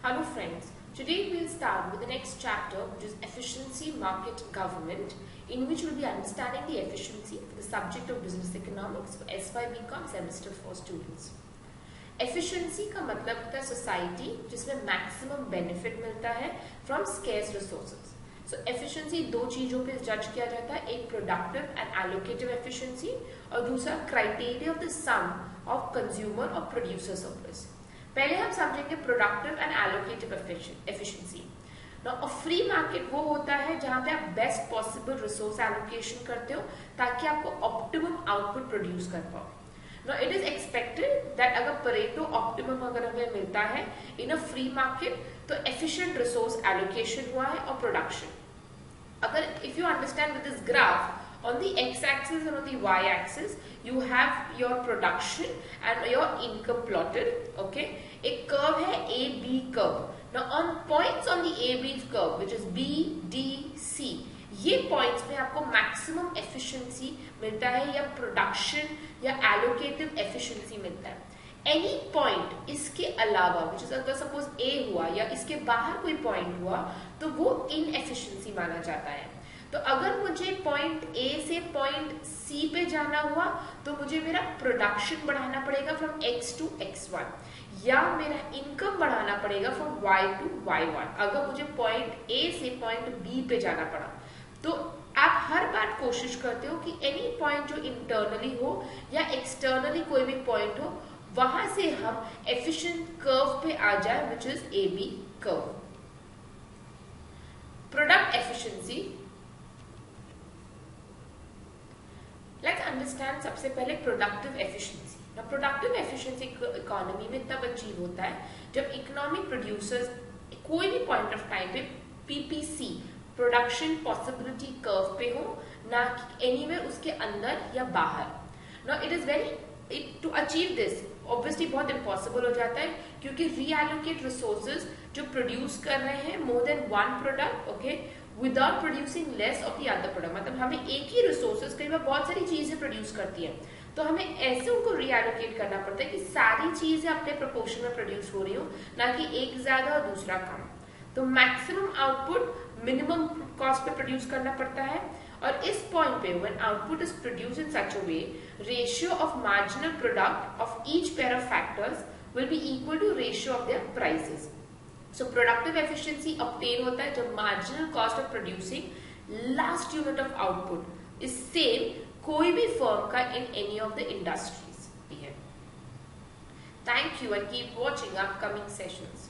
Hello friends, today we'll start with the next chapter, which is Efficiency Market Government, in which we'll be understanding the efficiency for the subject of business economics for S5 Bcom semester 4 students. Efficiency का मतलब होता है society जिसमें maximum benefit मिलता है from scarce resources. So efficiency दो चीजों पे जज किया जाता है, एक प्रोडक्टिव एंड एलोकेटिव एफिशिएंसी और दूसरा criteria of the sum of consumer और प्रोड्यूसर सरप्लस. पहले हम समझेंगे productive and allocative efficiency. Now a free market वो होता है जहां पे आप बेस्ट पॉसिबल रिसोर्स एलोकेशन करते हो ताकि आपको ऑप्टिमम आउटपुट प्रोड्यूस कर पाओ. Now it is expected that अगर परेटो ऑप्टिमम अगर हमें मिलता है इन अ फ्री मार्केट तो एफिशिएंट रिसोर्स एलोकेशन हुआ है और प्रोडक्शन. अगर if you understand with this graph on the x-axis and on the y-axis you have your production and your income plotted. Okay, एक curve है AB curve. Now on points on the AB curve which is B, D, C, ये points में आपको maximum efficiency मिलता है या production या allocative efficiency मिलता है. एनी पॉइंट इसके अलावा विच इज अगर सपोज ए हुआ या इसके बाहर कोई पॉइंट हुआ तो वो इनएफिशिएंसी माना जाता है. तो अगर मुझे पॉइंट ए से पॉइंट सी पे जाना हुआ तो मुझे मेरा प्रोडक्शन बढ़ाना पड़ेगा फ्रॉम एक्स टू x1 या मेरा इनकम बढ़ाना पड़ेगा फ्रॉम y टू y1 अगर मुझे पॉइंट ए से पॉइंट बी पे जाना पड़ा. तो आप हर बार कोशिश करते हो कि एनी पॉइंट जो इंटरनली हो या एक्सटर्नली कोई भी पॉइंट हो वहां से हम एफिशिएंट कर्व पे आ जाए which is A B curve. Product efficiency, let's understand सबसे पहले प्रोडक्टिव एफिशिएंसी. ना प्रोडक्टिव एफिशिएंसी इकोनॉमी में तब अचीव होता है जब इकोनॉमिक प्रोड्यूसर्स कोई भी पॉइंट ऑफ टाइम पे पीपीसी प्रोडक्शन पॉसिबिलिटी कर्व पे हो, ना कि एनीवेयर उसके अंदर या बाहर. Now it is very to achieve this obviously बहुत इम्पॉसिबल हो जाता है क्योंकि रीएलोकेट रिसोर्सेज जो प्रोड्यूस कर रहे हैं more than one product, okay, without producing less of the other product. मतलब हमें एक ही रिसोर्सेज कई बार बहुत सारी चीजें प्रोड्यूस करती है तो हमें ऐसे उनको रीएलोकेट करना पड़ता है कि सारी चीजें अपने प्रोपोर्शन में प्रोड्यूस हो रही हो, ना कि एक ज्यादा और दूसरा कम. तो मैक्सिमम आउटपुट मिनिमम कॉस्ट पे प्रोड्यूस करना पड़ता है. और इस पॉइंट पे when output is produced in such a way ratio of marginal product of each pair of factors will be equal to ratio of their prices. So productive efficiency obtain होता है जब marginal cost of producing last unit of output is same कोई भी firm का in any of the industries. Thank you and keep watching upcoming sessions.